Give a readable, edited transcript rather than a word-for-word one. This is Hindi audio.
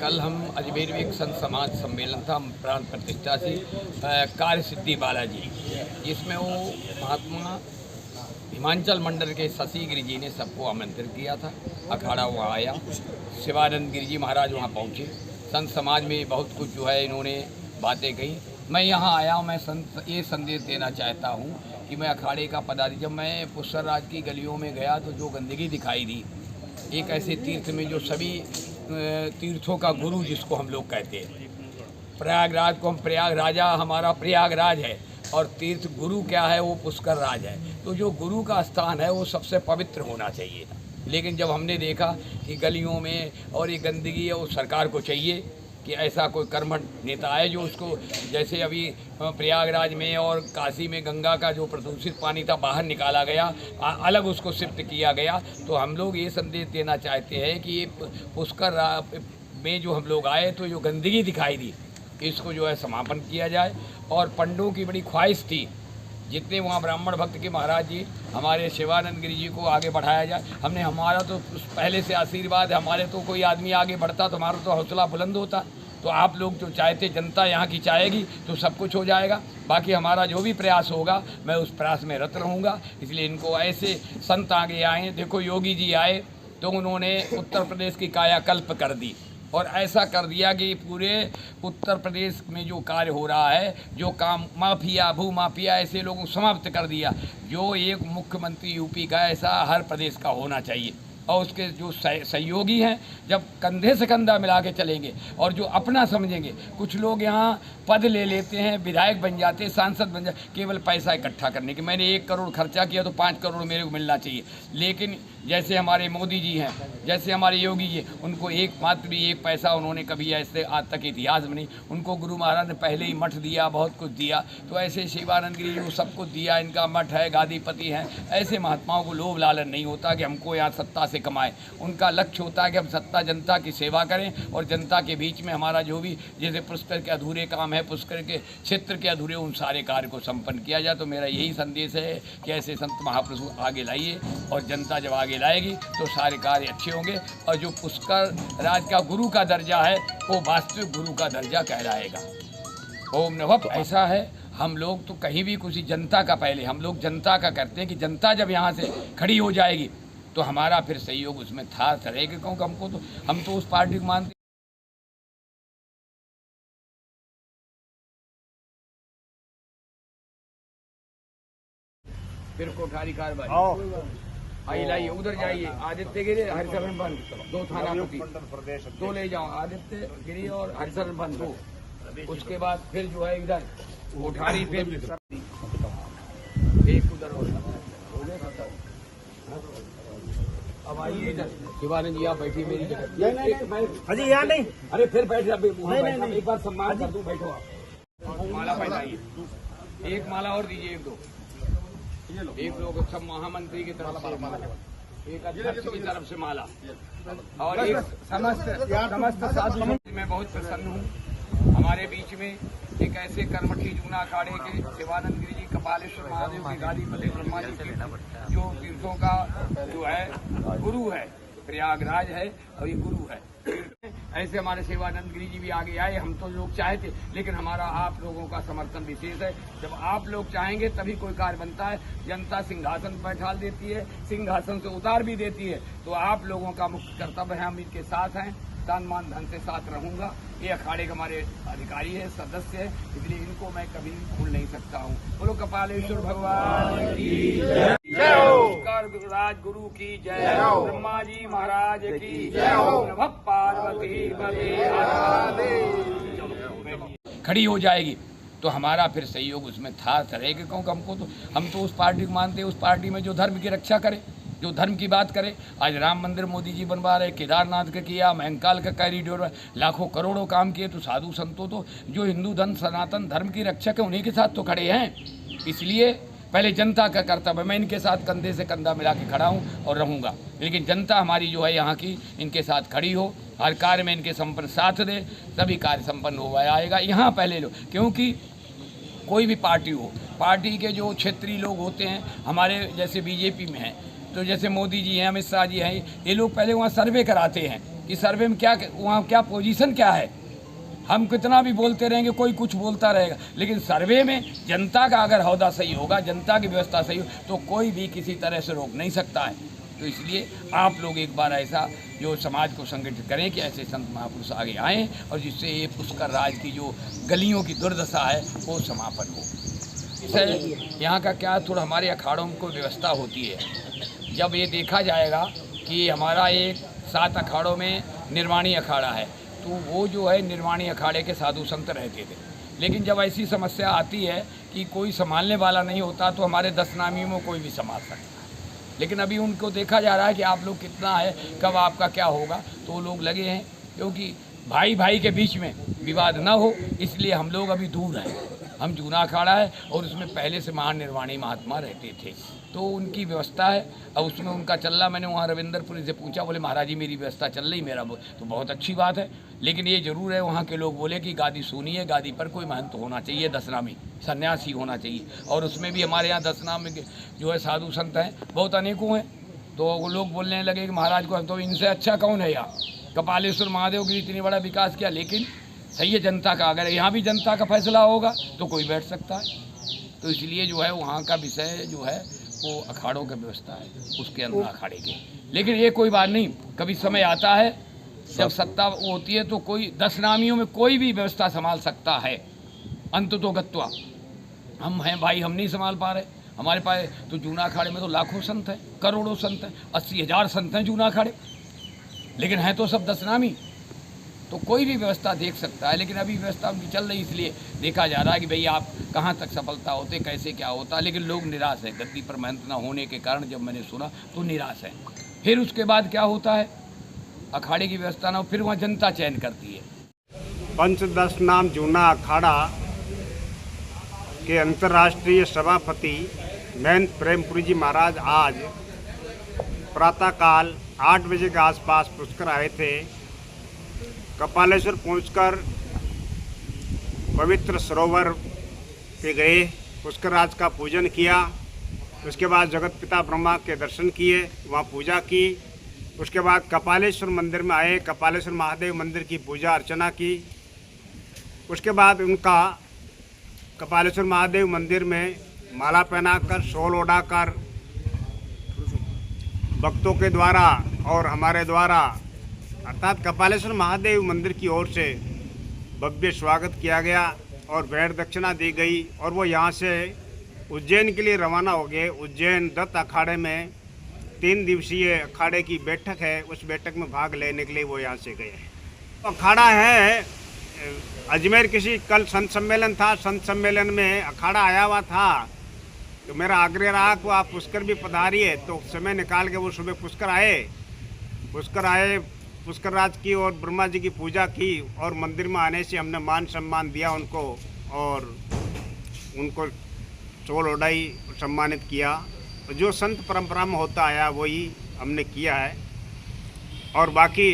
कल हम अजमेर में एक संत समाज सम्मेलन था प्राण प्रतिष्ठा से कार्य सिद्धि बालाजी, जिसमें वो महात्मा हिमाचल मंडल के शशि गिरि जी ने सबको आमंत्रित किया था। अखाड़ा वहाँ आया, शिवानंद गिरि जी महाराज वहाँ पहुँचे। संत समाज में बहुत कुछ जो है इन्होंने बातें कही। मैं यहाँ आया हूँ, मैं ये संदेश देना चाहता हूँ कि मैं अखाड़े का पदाधिकारी, जब मैं पुष्कर राज की गलियों में गया तो जो गंदगी दिखाई दी, एक ऐसे तीर्थ में जो सभी तीर्थों का गुरु जिसको हम लोग कहते हैं, प्रयागराज को हम प्रयाग राजा, हमारा प्रयागराज है और तीर्थ गुरु क्या है, वो पुष्कर राज है। तो जो गुरु का स्थान है वो सबसे पवित्र होना चाहिए था। लेकिन जब हमने देखा कि गलियों में और ये गंदगी है, वो सरकार को चाहिए कि ऐसा कोई कर्मठ नेता है जो उसको, जैसे अभी प्रयागराज में और काशी में गंगा का जो प्रदूषित पानी था बाहर निकाला गया, अलग उसको शिफ्ट किया गया। तो हम लोग ये संदेश देना चाहते हैं कि ये पुष्कर में जो हम लोग आए तो जो गंदगी दिखाई दी, इसको जो है समापन किया जाए। और पंडों की बड़ी ख्वाहिश थी, जितने वहाँ ब्राह्मण भक्त के महाराज जी हमारे शिवानंद गिरि जी को आगे बढ़ाया जाए। हमारा तो पहले से आशीर्वाद है, हमारे तो कोई आदमी आगे बढ़ता तो हमारा तो हौसला बुलंद होता। तो आप लोग जो चाहते, जनता यहाँ की चाहेगी तो सब कुछ हो जाएगा। बाकी हमारा जो भी प्रयास होगा मैं उस प्रयास में रत रहूँगा। इसलिए इनको ऐसे संत आगे आए। देखो योगी जी आए तो उन्होंने उत्तर प्रदेश की कायाकल्प कर दी और ऐसा कर दिया कि पूरे उत्तर प्रदेश में जो कार्य हो रहा है, जो काम माफिया, भू माफिया, ऐसे लोगों को समाप्त कर दिया। जो एक मुख्यमंत्री यूपी का, ऐसा हर प्रदेश का होना चाहिए। और उसके जो सहयोगी हैं, जब कंधे से कंधा मिला के चलेंगे और जो अपना समझेंगे। कुछ लोग यहाँ पद ले लेते हैं, विधायक बन जाते हैं, सांसद बन जाते, केवल पैसा इकट्ठा करने के। मैंने 1 करोड़ खर्चा किया तो 5 करोड़ मेरे को मिलना चाहिए। लेकिन जैसे हमारे मोदी जी हैं, जैसे हमारे योगी जी, उनको मात्र भी 1 पैसा उन्होंने कभी ऐसे आज तक इतिहास में नहीं। उनको गुरु महाराज ने पहले ही मठ दिया, बहुत कुछ दिया। तो ऐसे शिवानंद गिरि जी सब कुछ दिया, इनका मठ है, गादीपति हैं। ऐसे महात्माओं को लोभ लालच नहीं होता कि हमको यहाँ सत्ता से कमाएं। उनका लक्ष्य होता है कि हम सत्ता जनता की सेवा करें और जनता के बीच में हमारा जो भी, जैसे पुष्कर के अधूरे काम है, पुष्कर के क्षेत्र के अधूरे, उन सारे कार्य को संपन्न किया जाए। तो मेरा यही संदेश है कि ऐसे संत महापुरुष आगे लाइए और जनता जब आगे लाएगी तो सारे कार्य अच्छे होंगे। और जो पुष्कर राज का गुरु का दर्जा है वो वास्तविक गुरु का दर्जा कहलाएगा। ओम नमः। ऐसा है, हम लोग तो कहीं भी कुछ जनता का, पहले हम लोग जनता का करते हैं कि जनता जब यहाँ से खड़ी हो जाएगी तो हमारा फिर सहयोग उसमें था रहेगा। क्योंकि हमको तो, हम तो उस पार्टी को मानते। फिर कोठारी कार्रवाई लाइए, उधर जाइए, आदित्य गिरी, हरिशरण बंद, 2 थानापति, 2 ले जाओ, आदित्य गिरी और हरिशरण बंद 2। उसके बाद फिर जो है इधर कोठारी, फिर एक उधर हो गया। अब आइए इधर, शिवानंद जी आप बैठिए मेरी जगह। अजी यहाँ नहीं, अरे फिर बैठ जाए, एक बार सम्मान कर दूं, बैठो आप। माला पहनाइए, 1 माला और दीजिए, 1 2 एक लोग सब महामंत्री की तरफ से माला, एक अध्यक्ष की तरफ से माला और एक समस्त साधु। मैं बहुत प्रसन्न हूँ हमारे बीच में एक ऐसे कर्मठी जूना अखाड़े के शिवानंद गिरि जी, कपालेश्वर महादेव के गादीपति ब्रह्मा जी के, जो तीर्थों का जो है गुरु है, प्रयागराज है और ये गुरु है। ऐसे हमारे शिवानंद गिरि जी भी आगे आए। हम तो लोग चाहे थे, लेकिन हमारा आप लोगों का समर्थन विशेष है। जब आप लोग चाहेंगे तभी कोई कार्य बनता है। जनता सिंहासन पर बैठा देती है, सिंहासन से उतार भी देती है। तो आप लोगों का मुख्य कर्तव्य है, हम इनके साथ हैं, तन मन धन से साथ रहूंगा। ये अखाड़े के हमारे अधिकारी है, सदस्य है, इसलिए इनको मैं कभी भूल नहीं सकता हूँ। बोलो कपालेश्वर भगवान की जय, राज गुरु की जय, ब्रह्मा जी महाराज की जय, नमः पार्वती खड़ी हो जाएगी तो हमारा फिर सहयोग उसमें था रहेगा। क्योंकि हम तो उस पार्टी को मानते हैं, उस पार्टी में जो धर्म की रक्षा करे, जो धर्म की बात करे। आज राम मंदिर मोदी जी बनवा रहे, केदारनाथ का किया, महंकाल का कॉरिडोर, लाखों करोड़ों काम किए। तो साधु संतों तो जो हिंदू धर्म, सनातन धर्म की रक्षक है, उन्हीं के साथ तो खड़े हैं। इसलिए पहले जनता का कर्तव्य, मैं इनके साथ कंधे से कंधा मिला के खड़ा हूँ और रहूँगा। लेकिन जनता हमारी जो है यहाँ की, इनके साथ खड़ी हो, हर कार्य में इनके संपन्न साथ दे, तभी कार्य संपन्न हो आएगा। यहाँ पहले लो, क्योंकि कोई भी पार्टी हो, पार्टी के जो क्षेत्रीय लोग होते हैं, हमारे जैसे बीजेपी में हैं, तो जैसे मोदी जी हैं, अमित शाह जी हैं, ये लोग पहले वहाँ सर्वे कराते हैं कि सर्वे में क्या वहाँ क्या पोजीशन क्या है। हम कितना भी बोलते रहेंगे, कोई कुछ बोलता रहेगा, लेकिन सर्वे में जनता का अगर हौदा सही होगा, जनता की व्यवस्था सही हो, तो कोई भी किसी तरह से रोक नहीं सकता है। तो इसलिए आप लोग एक बार ऐसा जो समाज को संगठित करें कि ऐसे संत महापुरुष आगे आएँ और जिससे ये पुष्कर राज की जो गलियों की दुर्दशा है वो समापन हो। इससे यहाँ का क्या थोड़ा हमारे अखाड़ों में कोई व्यवस्था होती है। जब ये देखा जाएगा कि हमारा एक 7 अखाड़ों में निर्वाणी अखाड़ा है, तो वो जो है निर्वाणी अखाड़े के साधु संत रहते थे, लेकिन जब ऐसी समस्या आती है कि कोई संभालने वाला नहीं होता तो हमारे 10 नामियों में कोई भी संभाल सकता है। लेकिन अभी उनको देखा जा रहा है कि आप लोग कितना है, कब आपका क्या होगा, तो लोग लगे हैं क्योंकि भाई भाई के बीच में विवाद ना हो, इसलिए हम लोग अभी दूर हैं। हम जूना अखाड़ा है और उसमें पहले से महानिर्वाणी महात्मा रहते थे, तो उनकी व्यवस्था है। अब उसमें उनका चल रहा, मैंने वहाँ रविंद्रपुरी से पूछा, बोले महाराज जी मेरी व्यवस्था चल रही, मेरा तो बहुत अच्छी बात है। लेकिन ये ज़रूर है वहाँ के लोग बोले कि गादी सुनी है, गादी पर कोई महंत होना चाहिए, 10 नामी सन्यासी होना चाहिए। और उसमें भी हमारे यहाँ 10 नाम जो है साधु संत हैं बहुत अनेकों हैं। तो वो लोग बोलने लगे कि महाराज को तो इनसे अच्छा कौन है यहाँ, कपालेश्वर महादेव की इतनी बड़ा विकास किया। लेकिन सही है, जनता का अगर यहाँ भी जनता का फैसला होगा तो कोई बैठ सकता है। तो इसलिए जो है वहाँ का विषय जो है वो अखाड़ों की व्यवस्था है, उसके अंदर अखाड़े के। लेकिन ये कोई बात नहीं, कभी समय आता है जब सत्ता वो होती है तो कोई 10 नामियों में कोई भी व्यवस्था संभाल सकता है। अंत तो गत्वा हम हैं भाई, हम नहीं संभाल पा रहे। हमारे पास तो जूना अखाड़े में तो लाखों संत हैं, करोड़ों संत हैं, 80,000 संत हैं जूना अखाड़े, लेकिन हैं तो सब 10 नामी। तो कोई भी व्यवस्था देख सकता है, लेकिन अभी व्यवस्था उनकी चल रही, इसलिए देखा जा रहा है कि भाई आप कहाँ तक सफलता होते, कैसे क्या होता। लेकिन लोग निराश हैं, गद्दी पर महंत न होने के कारण जब मैंने सुना तो निराश है। फिर उसके बाद क्या होता है, अखाड़े की व्यवस्था ना हो, फिर वहाँ जनता चयन करती है। पंचदश नाम जूना अखाड़ा के अंतर्राष्ट्रीय सभापति महंत प्रेमपुरी जी महाराज आज प्रातःकाल 8 बजे के आसपास पुष्कर आए थे। कपालेश्वर पहुंचकर पवित्र सरोवर पे गए, पुष्कर राज का पूजन किया। उसके बाद जगत पिता ब्रह्मा के दर्शन किए, वहाँ पूजा की। उसके बाद कपालेश्वर मंदिर में आए, कपालेश्वर महादेव मंदिर की पूजा अर्चना की। उसके बाद उनका कपालेश्वर महादेव मंदिर में माला पहनाकर, शॉल ओढ़ाकर भक्तों के द्वारा और हमारे द्वारा अर्थात कपालेश्वर महादेव मंदिर की ओर से भव्य स्वागत किया गया और भेंट दक्षिणा दी गई। और वो यहाँ से उज्जैन के लिए रवाना हो गए। उज्जैन दत्त अखाड़े में 3 दिवसीय अखाड़े की बैठक है, उस बैठक में भाग लेने के लिए वो यहाँ से गए। अखाड़ा है अजमेर, किसी कल संत सम्मेलन था, संत सम्मेलन में अखाड़ा आया हुआ था, तो मेरा आग्रह रहा कि आप पुष्कर भी पधारिए। तो समय निकाल के वो सुबह पुष्कर आए, पुष्कर राज की और ब्रह्मा जी की पूजा की और मंदिर में आने से हमने मान सम्मान दिया उनको और उनको चोल ओढ़ाई, सम्मानित किया। जो संत परंपरा में होता आया वही हमने किया है। और बाकी